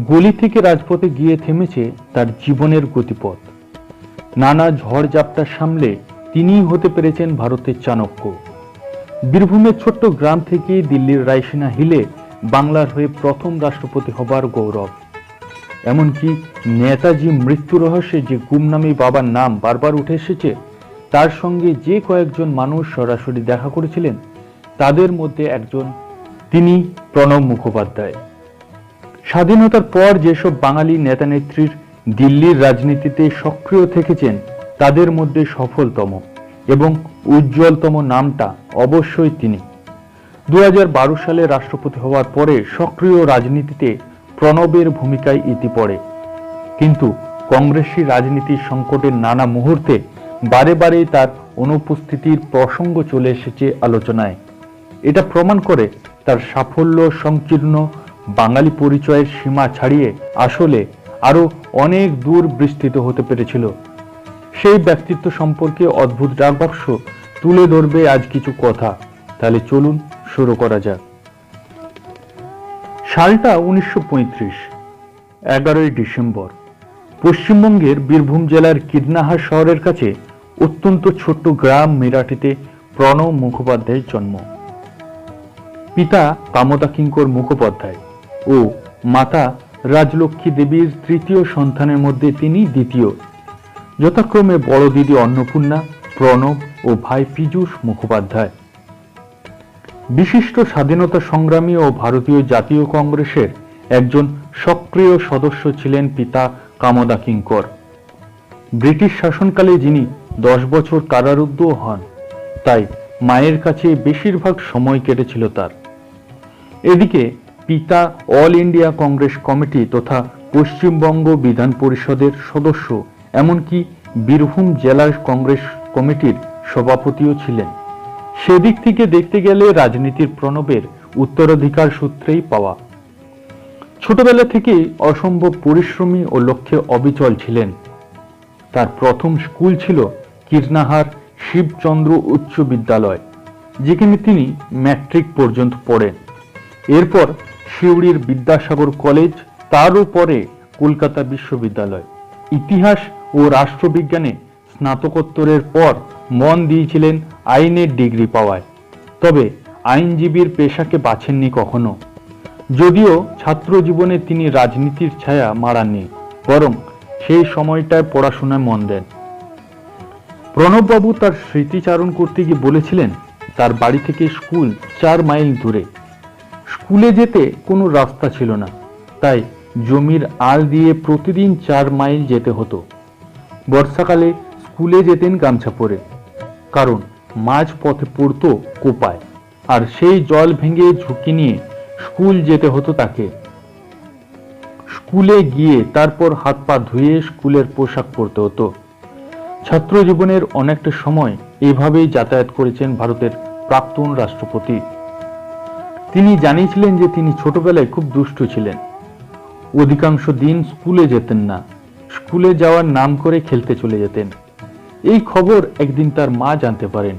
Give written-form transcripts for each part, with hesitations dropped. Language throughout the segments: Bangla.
গলি থেকে রাজপথে গিয়ে থেমেছে তার জীবনের গতিপথ। নানা ঝড়-ঝাপটা সামলে তিনিই হতে পেরেছেন ভারতের চাণক্য। বীরভূমের ছোট্ট গ্রাম থেকে দিল্লির রায়সিনা হিলে বাংলার হয়ে প্রথম রাষ্ট্রপতি হবার গৌরব। এমনকি নেতাজি মৃত্যু রহস্যে যে গুমনামী বাবার নাম বারবার উঠে এসেছে, তার সঙ্গে যে কয়েকজন মানুষ সরাসরি দেখা করেছিলেন, তাদের মধ্যে একজন তিনি প্রণব মুখোপাধ্যায়। স্বাধীনতার পর যেসব বাঙালি নেতা নেত্রীর দিল্লির রাজনীতিতে সক্রিয় থেকেছেন, তাদের মধ্যে সফলতম এবং উজ্জ্বলতম নামটা অবশ্যই তিনি। 2012 সালে রাষ্ট্রপতি হওয়ার পরে সক্রিয় রাজনীতিতে প্রণবের ভূমিকায় ইতি পড়ে, কিন্তু কংগ্রেসী রাজনীতির সংকটের নানা মুহূর্তে বারে বারে তার অনুপস্থিতির প্রসঙ্গ চলে এসেছে আলোচনায়। এটা প্রমাণ করে তার সাফল্য সংকীর্ণ বাঙালি পরিচয়ের সীমা ছাড়িয়ে আসলে আরো অনেক দূর বিস্তৃত হতে পেরেছিল। সেই ব্যক্তিত্ব সম্পর্কে অদ্ভুত ডাকবাক্স তুলে ধরবে আজ কিছু কথা। তাহলে চলুন শুরু করা যাক। সালটা 1935, 11ই ডিসেম্বর। পশ্চিমবঙ্গের বীরভূম জেলার কীর্ণাহার শহরের কাছে অত্যন্ত ছোট্ট গ্রাম মেরাঠিতে প্রণব মুখোপাধ্যায়ের জন্ম। পিতা কামদা কিঙ্কর মুখোপাধ্যায় ও মাতা রাজলক্ষ্মী দেবীর তৃতীয় সন্তানের মধ্যে তিনি দ্বিতীয়। যথাক্রমে বড় দিদি অন্নপূর্ণা, প্রণব ও ভাই পীযূষ মুখোপাধ্যায়। বিশিষ্ট স্বাধীনতা সংগ্রামী ও ভারতীয় জাতীয় কংগ্রেসের একজন সক্রিয় সদস্য ছিলেন পিতা কামদা কিঙ্কর। ব্রিটিশ শাসনকালে যিনি 10 বছর কারারুদ্ধ হন, তাই মায়ের কাছে বেশিরভাগ সময় কেটেছিল তার। এদিকে পিতা অল ইন্ডিয়া কংগ্রেস কমিটি তথা পশ্চিমবঙ্গ বিধান পরিষদের সদস্য, এমনকি বীরভূম জেলার কংগ্রেস কমিটির সভাপতিও ছিলেন। সেদিক থেকে দেখতে গেলে রাজনীতির প্রণবের উত্তরাধিকার সূত্রেই পাওয়া। ছোটবেলা থেকেই অসম্ভব পরিশ্রমী ও লক্ষ্যে অবিচল ছিলেন। তার প্রথম স্কুল ছিল কীর্ণাহার শিবচন্দ্র উচ্চ বিদ্যালয়, যেখানে তিনি ম্যাট্রিক পর্যন্ত পড়েন। এরপর সিউড়ির বিদ্যাসাগর কলেজ, তারও পরে কলকাতা বিশ্ববিদ্যালয়। ইতিহাস ও রাষ্ট্রবিজ্ঞানে স্নাতকোত্তরের পর মন দিয়েছিলেন আইনের ডিগ্রি পাওয়ায়। তবে আইনজীবীর পেশাকে বাছেননি কখনো। যদিও ছাত্র জীবনে তিনি রাজনীতির ছায়া মাড়াননি, বরং সেই সময়টায় পড়াশোনায় মন দেন। প্রণববাবু তার স্মৃতিচারণ করতে গিয়ে বলেছিলেন, তার বাড়ি থেকে স্কুল 4 মাইল দূরে। স্কুলে যেতে কোনো রাস্তা ছিল না, তাই জমির আল দিয়ে প্রতিদিন 4 মাইল যেতে হতো। বর্ষাকালে স্কুলে যেতেন গামছা পরে, কারণ মাঝ পথে পড়তো কোপায়, আর সেই জল ভেঙে ঝুঁকি নিয়ে স্কুল যেতে হতো তাকে। স্কুলে গিয়ে তারপর হাত পা ধুয়ে স্কুলের পোশাক পরতে হতো। ছাত্র জীবনের অনেকটা সময় এভাবেই যাতায়াত করেছেন ভারতের প্রাক্তন রাষ্ট্রপতি। তিনি জানিয়েছিলেন যে তিনি ছোটবেলায় খুব দুষ্টু ছিলেন। অধিকাংশ দিন স্কুলে যেতেন না, স্কুলে যাওয়ার নাম করে খেলতে চলে যেতেন। এই খবর একদিন তার মা জানতে পারেন,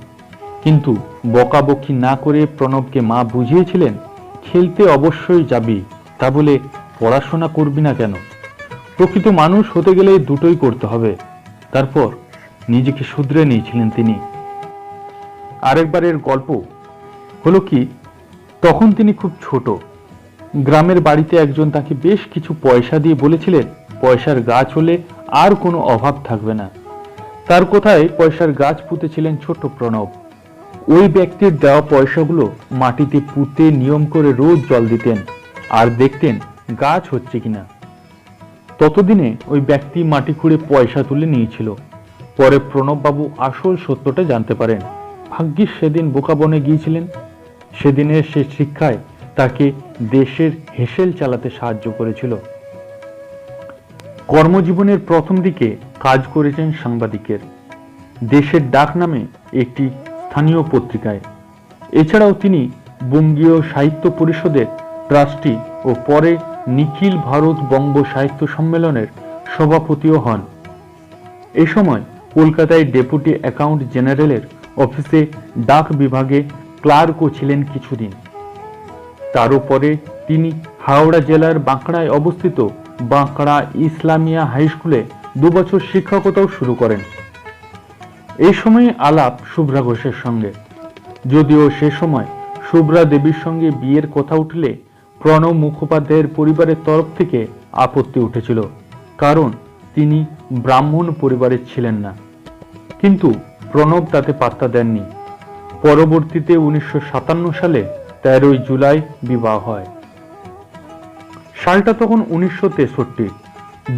কিন্তু বকাবকি না করে প্রণবকে মা বুঝিয়েছিলেন, খেলতে অবশ্যই যাবি, তা বলে পড়াশোনা করবি না কেন? প্রকৃত মানুষ হতে গেলে দুটোই করতে হবে। তারপর নিজেকে শুধরে নিয়েছিলেন তিনি। আরেকবারের গল্প হলো কি, তখন তিনি খুব ছোট। গ্রামের বাড়িতে একজন তাকে বেশ কিছু পয়সা দিয়ে বলেছিলেন, পয়সার গাছ হলে আর কোনো অভাব থাকবে না। তার কথায় পয়সার গাছ পুঁতেছিলেন ছোট্ট প্রণব। ওই ব্যক্তির দেওয়া পয়সাগুলো মাটিতে পুঁতে নিয়ম করে রোজ জল দিতেন আর দেখতেন গাছ হচ্ছে কিনা। ততদিনে ওই ব্যক্তি মাটি খুঁড়ে পয়সা তুলে নিয়েছিল। পরে প্রণববাবু আসল সত্যটা জানতে পারেন। ভাগ্যিস সেদিন বোকা বনে গিয়েছিলেন। সেদিনের সে শিক্ষায় তাকে দেশের হেসেল চালাতে সাহায্য করেছিল। কর্মজীবনের প্রথম দিকে কাজ করেছেন সাংবাদিকের, দেশের ডাক নামে একটি স্থানীয় পত্রিকায়। এছাড়াও তিনি বঙ্গীয় সাহিত্য পরিষদের ট্রাস্টি ও পরে নিখিল ভারত বঙ্গ সাহিত্য সম্মেলনের সভাপতিও হন। এ সময় কলকাতায় ডেপুটি অ্যাকাউন্ট জেনারেলের অফিসে ডাক বিভাগে ক্লার্কও ছিলেন কিছুদিন। তারও পরে তিনি হাওড়া জেলার বাঁকড়ায় অবস্থিত বাঁকড়া ইসলামিয়া হাই স্কুলে 2 বছর শিক্ষকতাও শুরু করেন। এই সময় আলাপ শুভ্রা ঘোষের সঙ্গে, যদিও সে সময় শুভ্রা দেবীর সঙ্গে বিয়ের কথা উঠলে প্রণব মুখোপাধ্যায়ের পরিবারের তরফ থেকে আপত্তি উঠেছিল, কারণ তিনি ব্রাহ্মণ পরিবারের ছিলেন না। কিন্তু প্রণব তাতে পাত্তা দেননি। পরবর্তীতে 1957 সালে 13 জুলাই বিবাহ হয়। সালটা তখন 1963।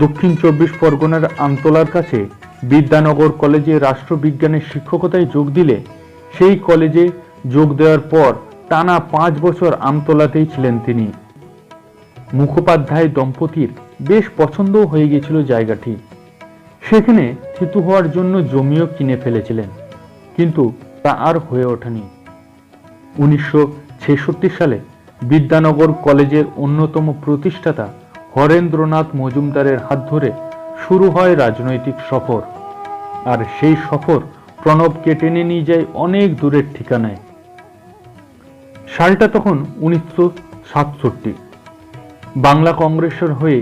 দক্ষিণ 24 পরগনার আমতলার কাছে বিদ্যানগর কলেজে রাষ্ট্রবিজ্ঞানের শিক্ষকতায় যোগ দিলে সেই কলেজে যোগ দেওয়ার পর টানা 5 বছর আমতলাতেই ছিলেন তিনি। মুখোপাধ্যায় দম্পতির বেশ পছন্দও হয়ে গিয়েছিল জায়গাটি। সেখানে থিতু হওয়ার জন্য জমিও কিনে ফেলেছিলেন, কিন্তু তা আর হয়ে ওঠেনি। 1966 সালে বিদ্যানগর কলেজের অন্যতম প্রতিষ্ঠাতা হরেন্দ্রনাথ মজুমদারের হাত ধরে শুরু হয় রাজনৈতিক সফর, আর সেই সফর প্রণবকে টেনে নিয়ে যায় অনেক দূরের ঠিকানায়। সালটা তখন 1967। বাংলা কংগ্রেসের হয়ে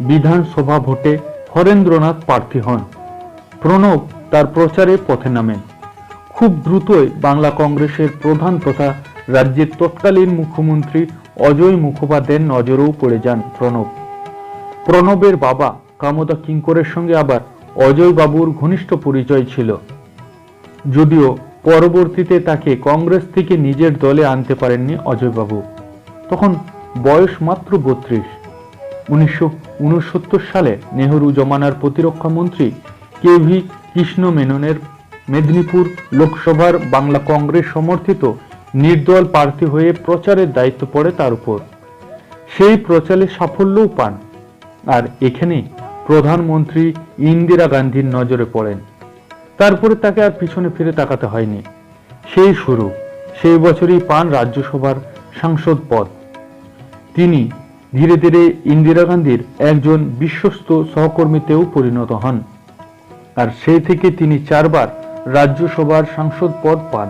বিধানসভা ভোটে হরেন্দ্রনাথ প্রার্থী হন। প্রণব তার প্রচারে পথে নামেন। খুব দ্রুতই বাংলা কংগ্রেসের প্রধান তথা রাজ্যের তৎকালীন মুখ্যমন্ত্রী অজয় মুখোপাধ্যায়ের নজরেও পড়ে যান প্রণব। প্রণবের বাবা কামদা কিঙ্করের সঙ্গে আবার অজয় বাবুর ঘনিষ্ঠ পরিচয় ছিল, যদিও পরবর্তীতে তাকে কংগ্রেস থেকে নিজের দলে আনতে পারেননি অজয় বাবু। তখন বয়স মাত্র 32। 1969 সালে নেহরু জমানার প্রতিরক্ষা মন্ত্রী কেভি কৃষ্ণ মেননের মেদিনীপুর লোকসভার বাংলা কংগ্রেস সমর্থিত নির্দল প্রার্থী হয়ে প্রচারের দায়িত্ব পড়ে তার উপর। সেই প্রচারে সাফল্যও পান, আর এখানে প্রধানমন্ত্রী ইন্দিরা গান্ধীর নজরে পড়েন। তারপরে তাকে আর পিছনে ফিরে তাকাতে হয়নি। সেই শুরু, সেই বছরই পান রাজ্যসভার সাংসদ পদ। তিনি ধীরে ধীরে ইন্দিরা গান্ধীর একজন বিশ্বস্ত সহকর্মীতেও পরিণত হন, আর সেই থেকে তিনি 4 বার রাজ্যসভার সাংসদ পদ পান।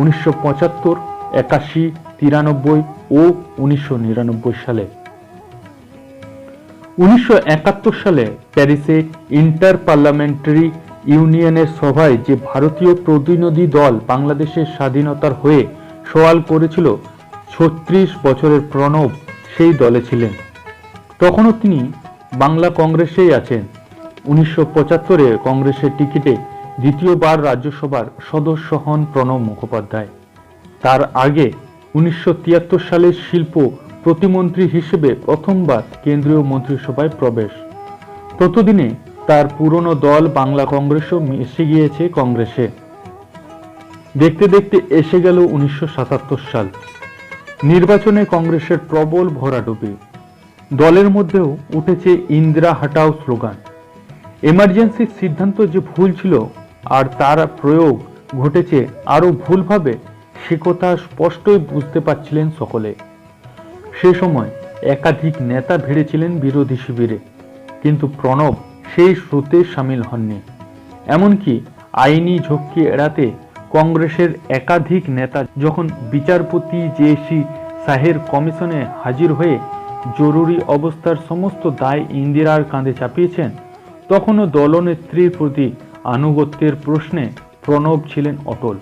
1975, 81, 93 ও 1999 সালে। 1971 সালে প্যারিসে ইন্টার পার্লামেন্টারি ইউনিয়নের সভায় যে ভারতীয় প্রতিনিধি দল বাংলাদেশের স্বাধীনতার হয়ে সওয়াল করেছিল, 36 বছরের প্রণব সেই দলে ছিলেন। তখনও তিনি বাংলা কংগ্রেসেই আছেন। 1975-এ কংগ্রেসের টিকিটে দ্বিতীয়বার রাজ্যসভার সদস্য হন প্রণব মুখোপাধ্যায়। তার আগে 1973 সালে শিল্প প্রতিমন্ত্রী হিসেবে প্রথমবার কেন্দ্রীয় মন্ত্রিসভায় প্রবেশ। ততদিনে তার পুরনো দল বাংলা কংগ্রেসও মিশে গিয়েছে কংগ্রেসে। দেখতে দেখতে এসে গেল 1977 সাল। নির্বাচনে কংগ্রেসের প্রবল ভরাডুবি। দলের মধ্যেও উঠেছে ইন্দিরা হাটাও স্লোগান। এমার্জেন্সির সিদ্ধান্ত যে ভুল ছিল আর তার প্রয়োগ ঘটেছে আরো ভুলভাবে, সে কথা স্পষ্টই বুঝতে পারছিলেন সকলে। সে সময় একাধিক নেতা ভিড়েছিলেন বিরোধী শিবিরে, কিন্তু প্রণব সেই স্রোতে সামিল হননি। এমনকি আইনি ঝক্কি এড়াতে কংগ্রেসের একাধিক নেতা যখন বিচারপতি জে.সি. শাহের কমিশনে হাজির হয়ে জরুরি অবস্থার সমস্ত দায় ইন্দিরার কাঁধে চাপিয়েছেন, তখনও দলনেত্রীর প্রতি আনুগত্যের প্রশ্নে প্রণব ছিলেন অটল,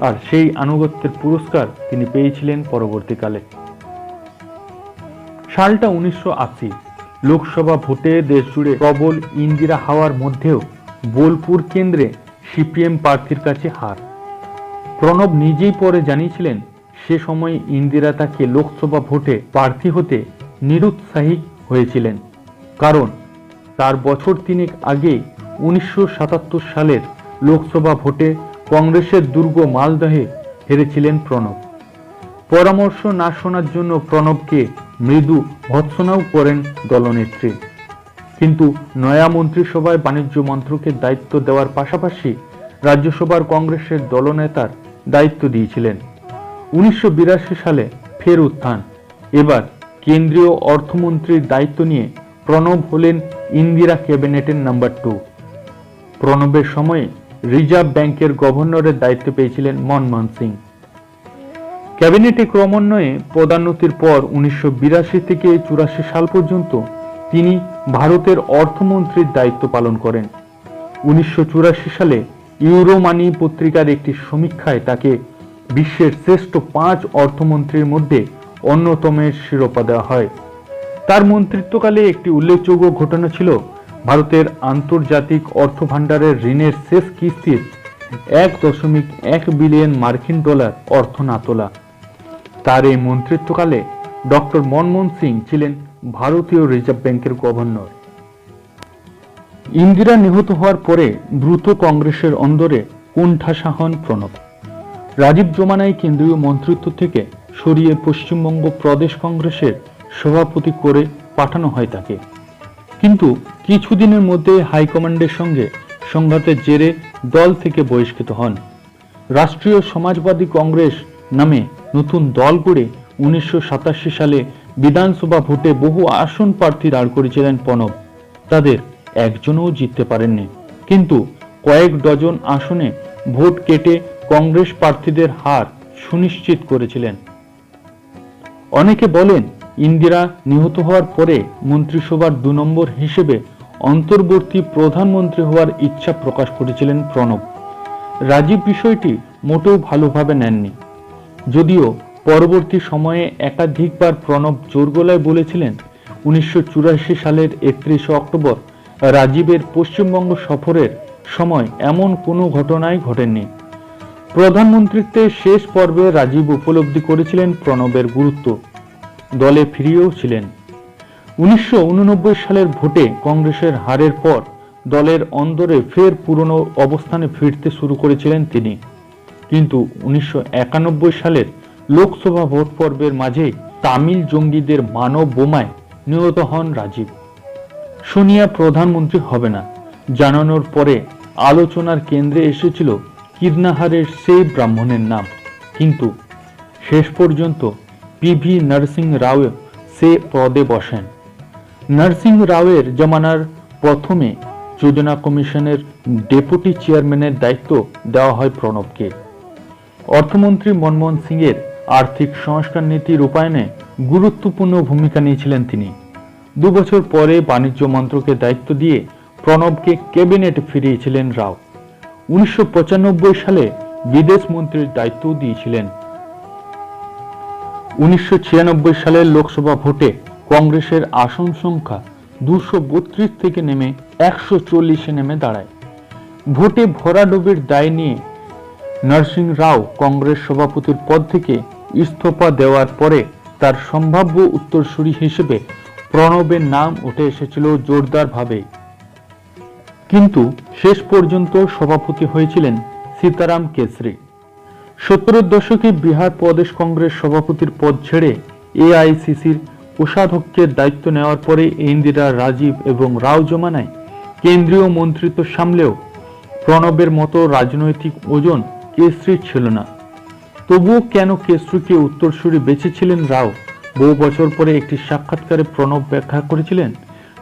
আর সেই আনুগত্যের পুরস্কার তিনি পেয়েছিলেন পরবর্তীকালে। সালটা 1980। লোকসভা ভোটে দেশ জুড়ে প্রবল ইন্দিরা হাওয়ার মধ্যেও বোলপুর কেন্দ্রে সিপিএম প্রার্থীর কাছে হার। প্রণব নিজেই পরে জানিয়েছিলেন, সে সময় ইন্দিরা তাকে লোকসভা ভোটে প্রার্থী হতে নিরুৎসাহী হয়েছিলেন, কারণ তার বছর তিনেক আগে 1977 সালের লোকসভা ভোটে কংগ্রেসের দুর্গ মালদহে হেরেছিলেন প্রণব। পরামর্শ না শোনার জন্য প্রণবকে মৃদু ভৎসনাও করেন দলনেত্রী, কিন্তু নয়া মন্ত্রিসভায় বাণিজ্য মন্ত্রকের দায়িত্ব দেওয়ার পাশাপাশি রাজ্যসভার কংগ্রেসের দলনেতার দায়িত্ব দিয়েছিলেন। 1982 সালে ফের উত্থান। এবার কেন্দ্রীয় অর্থমন্ত্রীর দায়িত্ব নিয়ে প্রণব হলেন ইন্দিরা ক্যাবিনেটের নাম্বার 2। প্রণবের সময়ে রিজার্ভ ব্যাংকের গভর্নরের দায়িত্ব পেয়েছিলেন মনমোহন সিং। ক্যাবিনেটে ক্রমান্বয়ে পদোন্নতির পর 1982 থেকে 84 সাল পর্যন্ত তিনি ভারতের অর্থমন্ত্রীর দায়িত্ব পালন করেন। 1984 সালে ইউরোমানি পত্রিকার একটি সমীক্ষায় তাকে বিশ্বের শ্রেষ্ঠ 5 অর্থমন্ত্রীর মধ্যে অন্যতমের শিরোপা দেওয়া হয়। তার মন্ত্রিত্বকালে একটি উল্লেখযোগ্য ঘটনা ছিল ভারতের আন্তর্জাতিক অর্থভাণ্ডারের ঋণের শেষ কিস্তির 1.1 বিলিয়ন মার্কিন ডলার অর্থ না তোলা। তার এই মন্ত্রিত্বকালে ডক্টর মনমোহন সিং ছিলেন ভারতীয় রিজার্ভ ব্যাংকের গভর্নর। ইন্দিরা নিহত হওয়ার পরে দ্রুত কংগ্রেসের অন্দরে কোণঠাসা হন প্রণব। রাজীব জমানায় কেন্দ্রীয় মন্ত্রিত্ব থেকে সরিয়ে পশ্চিমবঙ্গ প্রদেশ কংগ্রেসের সভাপতি করে পাঠানো হয় তাকে, কিন্তু কিছুদিনের মধ্যে হাইকমান্ডের সঙ্গে সংঘাতের জেরে দল থেকে বহিষ্কৃত হন। রাষ্ট্রীয় সমাজবাদী কংগ্রেস নামে নতুন দল গড়ে 1987 সালে বিধানসভা ভোটে বহু আসন প্রার্থী দাঁড় করেছিলেন প্রণব। তাদের একজনও জিততে পারেননি, কিন্তু কয়েক ডজন আসনে ভোট কেটে কংগ্রেস প্রার্থীদের হার সুনিশ্চিত করেছিলেন। অনেকে বলেন ইন্দিরা নিহত হওয়ার পরে মন্ত্রিসভার 2 নম্বর হিসেবে অন্তর্বর্তী প্রধানমন্ত্রী হওয়ার ইচ্ছা প্রকাশ করেছিলেন প্রণব। রাজীব বিষয়টি মোটেও ভালোভাবে নেননি, যদিও পরবর্তী সময়ে একাধিকবার প্রণব জোর গলায় বলেছিলেন 1984 সালের 31 অক্টোবর রাজীবের পশ্চিমবঙ্গ সফরের সময় এমন কোনো ঘটনাই ঘটেনি। প্রধানমন্ত্রীত্বের শেষ পর্বে রাজীব উপলব্ধি করেছিলেন প্রণবের গুরুত্ব, দলে ফিরিয়েও ছিলেন। 1989 সালের ভোটে কংগ্রেসের হারের পর দলের অন্দরে ফের পুরনো অবস্থানে ফিরতে শুরু করেছিলেন তিনি, কিন্তু 1991 সালের লোকসভা ভোট পর্বের মাঝে তামিল জঙ্গিদের মানব বোমায় নিহত হন রাজীব। সোনিয়া প্রধানমন্ত্রী হবে না জানানোর পরে আলোচনার কেন্দ্রে এসেছিল কিদনাহারের সেই ব্রাহ্মণের নাম, কিন্তু শেষ পর্যন্ত পিভি নরসিং রাও সে পদে বসেন। নরসিং রাওয়ের জমানার প্রথমে যোজনা কমিশনের ডেপুটি চেয়ারম্যানের দায়িত্ব দেওয়া হয় প্রণবকে। অর্থমন্ত্রী মনমোহন সিংয়ের আর্থিক সংস্কার নীতি রূপায়ণে গুরুত্বপূর্ণ ভূমিকা নিয়েছিলেন তিনি। 2 বছর পরে বাণিজ্য মন্ত্রকের দায়িত্ব দিয়ে প্রণবকে ক্যাবিনেটে ফিরিয়েছিলেন রাও। 1995 সালে বিদেশ মন্ত্রীর দায়িত্ব দিয়েছিলেন। 1996 সালের লোকসভা ভোটে কংগ্রেসের আসন সংখ্যা 232 থেকে নেমে 140-এ নেমে দাঁড়ায়। ভোটে ভরাডুবির দায় নিয়ে নরসিং রাও কংগ্রেস সভাপতির পদ থেকে ইস্তফা দেওয়ার পরে তার সম্ভাব্য উত্তরসূরি হিসেবে প্রণবের নাম উঠে এসেছিল জোরদারভাবে, কিন্তু শেষ পর্যন্ত সভাপতি হয়েছিলেন সীতারাম কেশরি। 70-এর দশকে বিহার প্রদেশ কংগ্রেস সভাপতির পদ ছেড়ে এআইসিসির কোষাধ্যক্ষের দায়িত্ব নেওয়ার পরে ইন্দিরা, রাজীব এবং রাও জমানায় কেন্দ্রীয় মন্ত্রিত্ব সামলেও প্রণবের মতো রাজনৈতিক ওজন কেশরির ছিল না। তবুও কেন কেশরিকে উত্তরসূরি বেছেছিলেন রাও, বহু বছর পরে একটি সাক্ষাৎকারে প্রণব ব্যাখ্যা করেছিলেন,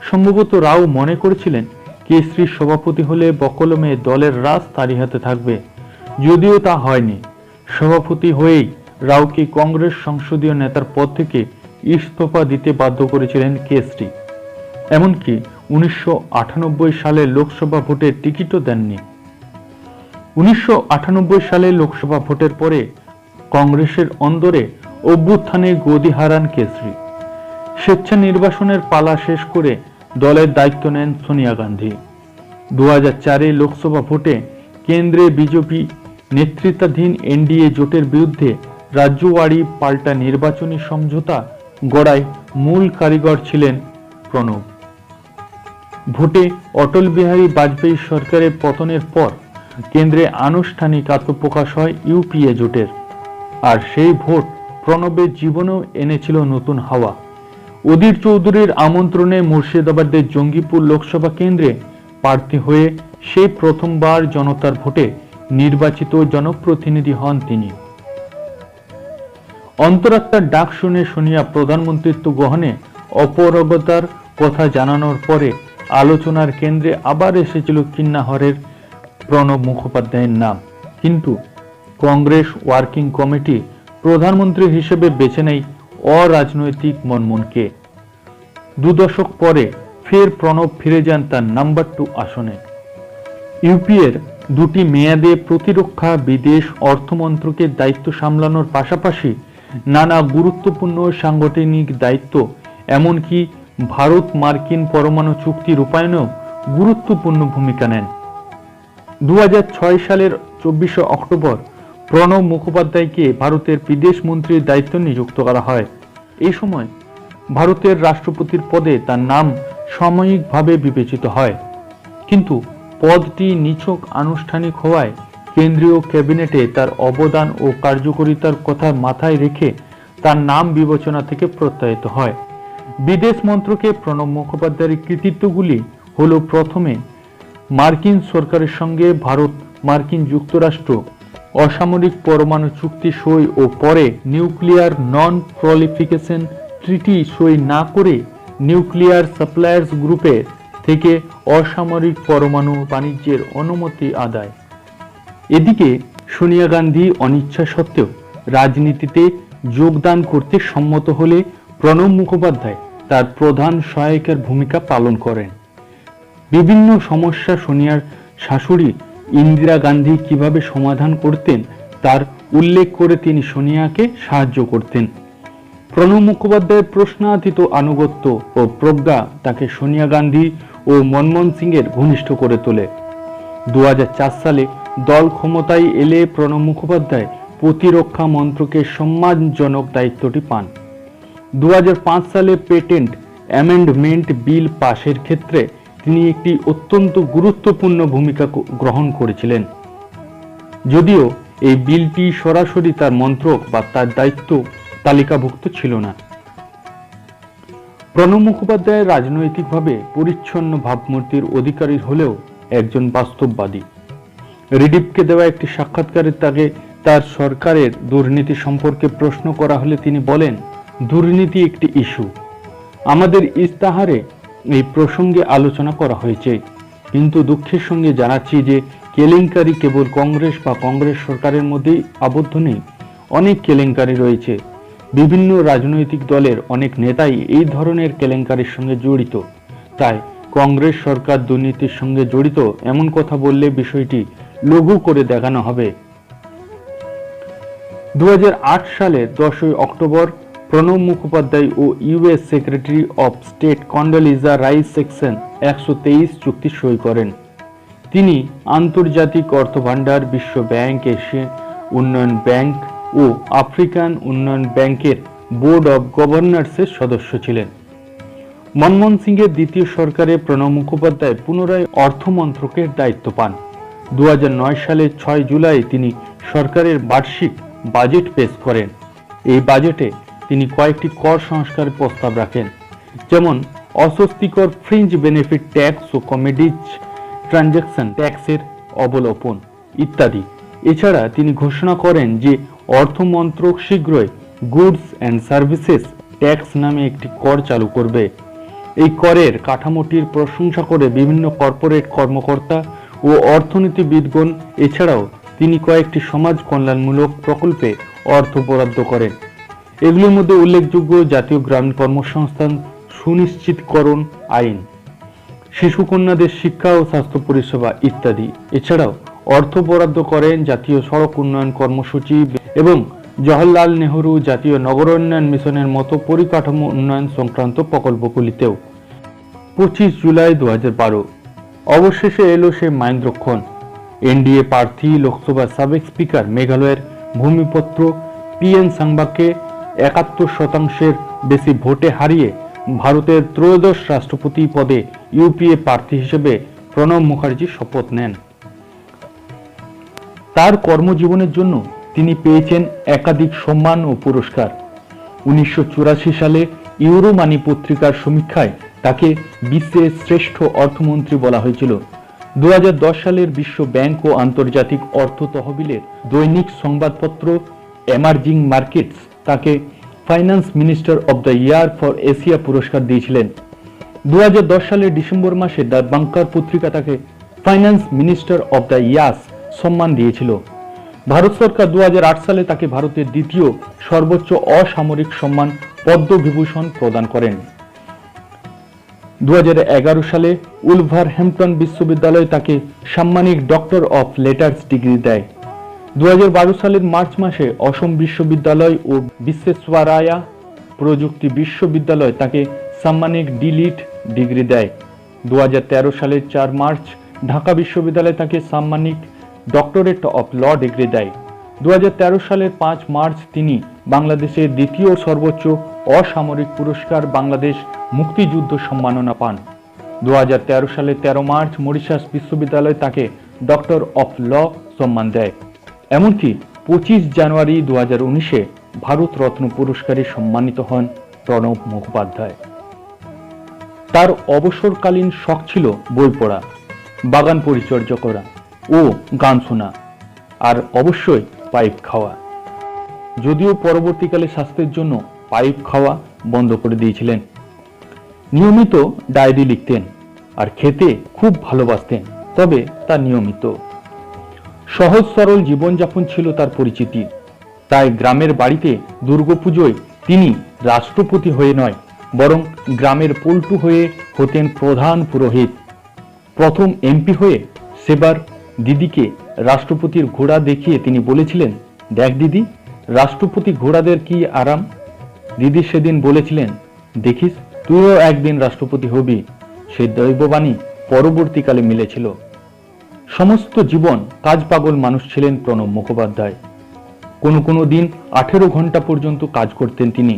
সম্ভবত রাও মনে করেছিলেন কেশরি সভাপতি হলে বকলমে দলের রাজ তারই হাতে থাকবে। যদিও তা হয়নি। সভাপতি হয়েই রাওকে কংগ্রেস সংসদীয় নেতার পদ থেকে ইস্তফা দিতে বাধ্য করেছিলেন কেশরি। এমনকি 1998 সালে লোকসভা ভোটের টিকিটও দেননি। 1998 সালে লোকসভা ভোটের পরে কংগ্রেসের অন্দরে অভ্যুত্থানে গদি হারান কেশরি। স্বেচ্ছা নির্বাচনের পালা শেষ করে দলের দায়িত্ব নেন সোনিয়া গান্ধী। 2004 লোকসভা ভোটে কেন্দ্রে বিজেপি নেতৃত্বাধীন এনডিএ জোটের বিরুদ্ধে রাজ্যওয়ারি পাল্টা নির্বাচনী সমঝোতা গড়ায় মূল কারিগর ছিলেন প্রণব। ভোটে অটল বিহারী বাজপেয়ী সরকারের পতনের পর কেন্দ্রে আনুষ্ঠানিক আত্মপ্রকাশ হয় ইউপিএ জোটের, আর সেই ভোট প্রণবের জীবনেও এনেছিল নতুন হাওয়া। অধীর চৌধুরীর আমন্ত্রণে মুর্শিদাবাদের জঙ্গিপুর লোকসভা কেন্দ্রে প্রার্থী হয়ে সেই প্রথমবার জনতার ভোটে নির্বাচিত জনপ্রতিনিধি হন তিনি। অন্তরাত্মার ডাক শুনে সোনিয়া প্রধানমন্ত্রিত্ব গ্রহণে অপারগতার কথা জানানোর পরে আলোচনার কেন্দ্রে আবার এসেছিল কিন্নাহরের প্রণব মুখোপাধ্যায়ের নাম, কিন্তু কংগ্রেস ওয়ার্কিং কমিটি প্রধানমন্ত্রী হিসেবে বেছে নেয় অরাজনৈতিক মনমোহনকে। 2 দশক পরে ফের প্রণব ফিরে যান তার নাম্বার 2 আসনে। ইউপিএর 2টি মেয়াদে প্রতিরক্ষা, বিদেশ, অর্থমন্ত্রকের দায়িত্ব সামলানোর পাশাপাশি নানা গুরুত্বপূর্ণ সাংগঠনিক দায়িত্ব, এমনকি ভারত মার্কিন পরমাণু চুক্তি রূপায়ণেও গুরুত্বপূর্ণ ভূমিকা নেন। 2006 সালের 24 অক্টোবর প্রণব মুখোপাধ্যায়কে ভারতের বিদেশ মন্ত্রীর দায়িত্ব নিযুক্ত করা হয়। এই সময় ভারতের রাষ্ট্রপতির পদে তার নাম সাময়িকভাবে বিবেচিত হয়, কিন্তু পদটি নিছক আনুষ্ঠানিক হওয়ায় কেন্দ্রীয় ক্যাবিনেটে তার অবদান ও কার্যকারিতার কথা মাথায় রেখে তার নাম বিবেচনা থেকে প্রত্যায়িত হয়। বিদেশ মন্ত্রকে প্রণব মুখোপাধ্যায়ের কৃতিত্বগুলি হল: প্রথমে মার্কিন সরকারের সঙ্গে ভারত মার্কিন যুক্তরাষ্ট্র অসামরিক পরমাণু চুক্তি সই ও পরে নিউক্লিয়ার নন প্রলিফিকেশন ট্রিটি সই না করে নিউক্লিয়ার সাপ্লায়ার্স গ্রুপের থেকে অসামরিক পরমাণু বাণিজ্যের অনুমতি আদায়। এদিকে সোনিয়া গান্ধী অনিচ্ছা সত্ত্বেও রাজনীতিতে যোগদান করতে সম্মত হলে প্রণব মুখোপাধ্যায় তার প্রধান সহায়িকার ভূমিকা পালন করেন। বিভিন্ন সমস্যা সোনিয়ার শাশুড়ি ইন্দিরা গান্ধী কিভাবে সমাধান করতেন তার উল্লেখ করে তিনি সোনিয়াকে সাহায্য করতেন। প্রণব মুখোপাধ্যায়ের প্রশ্নাতীত আনুগত্য ও প্রজ্ঞা তাকে সোনিয়া গান্ধী ও মনমোহন সিংয়ের ঘনিষ্ঠ করে তোলে। 2004 সালে দল ক্ষমতায় এলে প্রণব মুখোপাধ্যায় প্রতিরক্ষা মন্ত্রকের সম্মানজনক দায়িত্বটি পান। 2005 সালে পেটেন্ট অ্যামেন্ডমেন্ট বিল পাশের ক্ষেত্রে তিনি একটি অত্যন্ত গুরুত্বপূর্ণ ভূমিকা গ্রহণ করেছিলেন, যদিও এই বিলটি সরাসরি তার মন্ত্রক বা তার দায়িত্ব তালিকাভুক্ত ছিল না। প্রণব মুখোপাধ্যায় রাজনৈতিকভাবে পরিচ্ছন্ন ভাবমূর্তির অধিকারী হলেও একজন বাস্তববাদী। রিডিপকে দেওয়া একটি সাক্ষাৎকারে তাকে তার সরকারের দুর্নীতি সম্পর্কে প্রশ্ন করা হলে তিনি বলেন, দুর্নীতি একটি ইস্যু, আমাদের ইস্তাহারে এই প্রসঙ্গে আলোচনা করা হয়েছে, কিন্তু দুঃখের সঙ্গে জানাচ্ছি যে কেলেঙ্কারি কেবল কংগ্রেস বা কংগ্রেস সরকারের মধ্যেই আবদ্ধ নেই, অনেক কেলেঙ্কারি রয়েছে। বিভিন্ন রাজনৈতিক দলের অনেক নেতাই এই ধরনের কেলেঙ্কারির সঙ্গে জড়িত, তাই কংগ্রেস সরকার দুর্নীতির সঙ্গে জড়িত এমন কথা বললে বিষয়টি লঘু করে দেখানো হবে। 2008 সালের 10 অক্টোবর প্রণব মুখোপাধ্যায় ও US secretary of state Condoleezza Rice section 123 চুক্তি সই করেন। তিনি আন্তর্জাতিক অর্থভাণ্ডার, বিশ্ব ব্যাংক, এশিয়া উন্নয়ন ব্যাংক ও আফ্রিকান উন্নয়ন ব্যাংকের বোর্ড অব গভর্নর্সের সদস্য ছিলেন। মনমোহন সিংয়ের দ্বিতীয় সরকারে প্রণব মুখোপাধ্যায় পুনরায় অর্থমন্ত্রকের দায়িত্ব পান। 2009 সালের 6 জুলাই তিনি সরকারের বার্ষিক বাজেট পেশ করেন। এই বাজেটে তিনি কয়েকটি কর সংস্কারের প্রস্তাব রাখেন, যেমন অস্বস্তিকর ফ্রিঞ্জ বেনিফিট ট্যাক্স ও কমোডিটি ট্রানজাকশন ট্যাক্সের অবলোপন ইত্যাদি। এছাড়া তিনি ঘোষণা করেন যে অর্থমন্ত্রক শীঘ্রই গুডস অ্যান্ড সার্ভিসেস ট্যাক্স নামে একটি কর চালু করবে। এই করের কাঠামোটির প্রশংসা করে বিভিন্ন কর্পোরেট কর্মকর্তা ও অর্থনীতিবিদগণ। এছাড়াও তিনি কয়েকটি সমাজ কল্যাণমূলক প্রকল্পে অর্থ বরাদ্দ করেন। এগুলির মধ্যে উল্লেখযোগ্য জাতীয় গ্রামীণ কর্মসংস্থান সুনিশ্চিতকরণ আইন, শিশু কন্যাদের শিক্ষা ও স্বাস্থ্য পরিষেবা ইত্যাদি। এছাড়াও অর্থ বরাদ্দ করেন জাতীয় সড়ক উন্নয়ন কর্মসূচি এবং জওহরলাল নেহরু জাতীয় নগরোন্নয়ন মিশনের মতো পরিকাঠামো উন্নয়ন সংক্রান্ত প্রকল্পগুলিতেও। 25 জুলাই 2012 অবশেষে এলো সে মাহেন্দ্রক্ষণ। এনডিএ প্রার্থী লোকসভার সাবেক স্পিকার মেঘালয়ের ভূমিপুত্র পিএন সাংবাকে 71% বেশি ভোটে হারিয়ে ভারতের ত্রয়োদশ রাষ্ট্রপতি পদে ইউপিএ প্রার্থী হিসেবে প্রণব মুখার্জি শপথ নেন। তার কর্মজীবনের জন্য তিনি পেয়েছেন একাধিক সম্মান ও পুরস্কার। 1984 সালে ইউরোমানি পত্রিকার সমীক্ষায় তাকে বিশ্বের শ্রেষ্ঠ অর্থমন্ত্রী বলা হয়েছিল। 2010 সালের বিশ্ব ব্যাংক ও আন্তর্জাতিক অর্থ তহবিলের দৈনিক সংবাদপত্র এমার্জিং মার্কেটস তাকে finance minister of the year for Asia পুরস্কার দিয়েছিলেন। 2010 সালের ডিসেম্বর মাসে দ্য বাংকার পত্রিকা তাকে finance minister of the year সম্মান দিয়েছিল। ভারত সরকার 2008 সালে তাকে ভারতের দ্বিতীয় সর্বোচ্চ অসামরিক সম্মান পদ্মবিভূষণ প্রদান করেন। 2011 সালে উলভারহ্যাম্পটন বিশ্ববিদ্যালয় তাকে সাম্মানিক ডক্টর অফ লেটার্স ডিগ্রি দেয়। 2012 সালের মার্চ মাসে অসম বিশ্ববিদ্যালয় ও বিশ্বেশ্বরায়া প্রযুক্তি বিশ্ববিদ্যালয় তাকে সাম্মানিক ডিলিট ডিগ্রি দেয়। 2013 সালের 4 মার্চ ঢাকা বিশ্ববিদ্যালয় তাকে সাম্মানিক ডক্টরেট অফ ল ডিগ্রি দেয়। 2013 সালের 5 মার্চ তিনি বাংলাদেশের দ্বিতীয় সর্বোচ্চ অসামরিক পুরস্কার বাংলাদেশ মুক্তিযুদ্ধ সম্মাননা পান। 2013 সালের 13 মার্চ মরিশাস বিশ্ববিদ্যালয় তাকে ডক্টর অফ ল সম্মান দেয়। এমনকি 25 জানুয়ারি 2019-এ ভারত রত্ন পুরস্কারে সম্মানিত হন প্রণব মুখোপাধ্যায়। তার অবসরকালীন শখ ছিল বই পড়া, বাগান পরিচর্যা করা ও গান শোনা, আর অবশ্যই পাইপ খাওয়া। যদিও পরবর্তীকালে স্বাস্থ্যের জন্য পাইপ খাওয়া বন্ধ করে দিয়েছিলেন। নিয়মিত ডায়েরি লিখতেন আর খেতে খুব ভালোবাসতেন, তবে তা নিয়মিত। সহজ সরল জীবনযাপন ছিল তার পরিচিতি। তাই গ্রামের বাড়িতে দুর্গাপুজোয় তিনি রাষ্ট্রপতি হয়ে নয়, বরং গ্রামের পল্টু হয়ে হতেন প্রধান পুরোহিত। প্রথম এমপি হয়ে সেবার দিদিকে রাষ্ট্রপতির ঘোড়া দেখিয়ে তিনি বলেছিলেন, দেখ দিদি, রাষ্ট্রপতি ঘোড়াদের কি আরাম। দিদি সেদিন বলেছিলেন, দেখিস তুইও একদিন রাষ্ট্রপতি হবি। সেই দৈববাণী পরবর্তীকালে মিলেছিল। সমস্ত জীবন কাজ পাগল মানুষ ছিলেন প্রণব মুখোপাধ্যায়। কোনো দিন 18 ঘন্টা পর্যন্ত কাজ করতেন তিনি।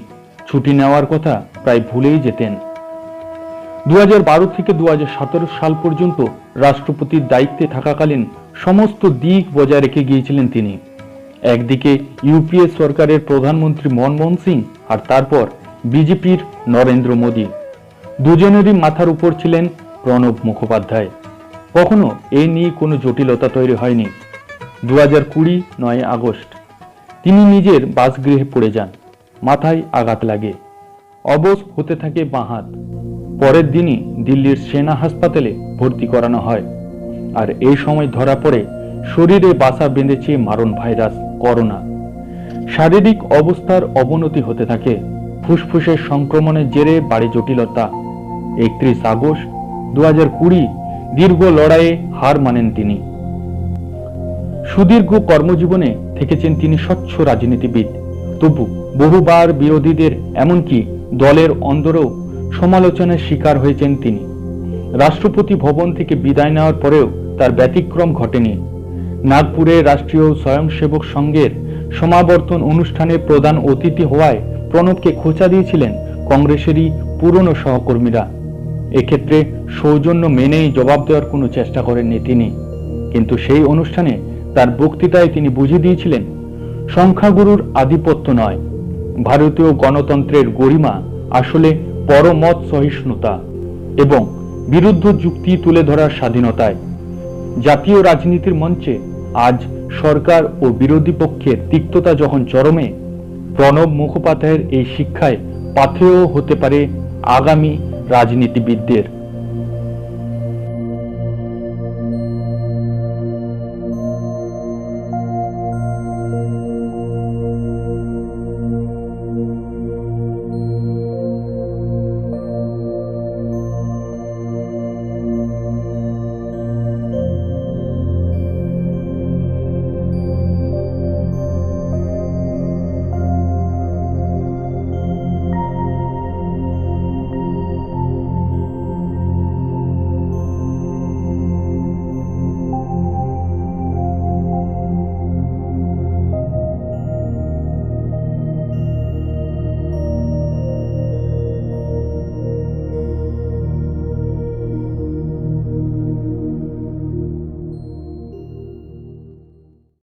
ছুটি নেওয়ার কথা প্রায় ভুলেই যেতেন। 2012 থেকে 2017 সাল পর্যন্ত রাষ্ট্রপতির দায়িত্বে থাকাকালীন সমস্ত দিক বজায় রেখে গিয়েছিলেন তিনি। একদিকে ইউপিএ সরকারের প্রধানমন্ত্রী মনমোহন সিং, আর তারপর বিজেপির নরেন্দ্র মোদী। দুজনেরই মাথার উপর ছিলেন প্রণব মুখোপাধ্যায়। কখনো এ নিয়ে কোনো জটিলতা তৈরি হয়নি। 2020 9 আগস্ট তিনি নিজের বাসগৃহে পড়ে যান। মাথায় আঘাত লাগে, অবশ হতে থাকে বাঁ হাত। পরের দিনই দিল্লির সেনা হাসপাতালে ভর্তি করানো হয়। আর এই সময় ধরা পড়ে শরীরে বাসা বেঁধেছে মারণ ভাইরাস করোনা। শারীরিক অবস্থার অবনতি হতে থাকে। ফুসফুসের সংক্রমণের জেরে বাড়ে জটিলতা। 31 আগস্ট 2020 দীর্ঘ লড়াইয়ে হার মানেন তিনি। সুদীর্ঘ কর্মজীবনে থেকেছেন তিনি স্বচ্ছ রাজনীতিবিদ। তবু বহুবার বিরোধীদের, এমনকি দলের অন্দরেও সমালোচনার শিকার হয়েছেন তিনি। রাষ্ট্রপতি ভবন থেকে বিদায় নেওয়ার পরেও তার ব্যতিক্রম ঘটেনি। নাগপুরে রাষ্ট্রীয় স্বয়ংসেবক সংঘের সমাবর্তন অনুষ্ঠানে প্রধান অতিথি হওয়ায় প্রণবকে খোঁচা দিয়েছিলেন কংগ্রেসেরই পুরনো সহকর্মীরা। এক্ষেত্রে সৌজন্য মেনেই জবাব দেওয়ার কোনো চেষ্টা করেননি তিনি। কিন্তু সেই অনুষ্ঠানে তার বক্তৃতায় তিনি বুঝিয়ে দিয়েছিলেন, সংখ্যাগুরুর আধিপত্য নয়, ভারতীয় গণতন্ত্রের গরিমা আসলে পরমত সহিষ্ণুতা এবং বিরুদ্ধ যুক্তি তুলে ধরার স্বাধীনতায়। জাতীয় রাজনীতির মঞ্চে আজ সরকার ও বিরোধী পক্ষের তিক্ততা যখন চরমে, প্রণব মুখোপাধ্যায়ের এই শিক্ষায় পাথেয় হতে পারে আগামী রাজনীতিবিদদের।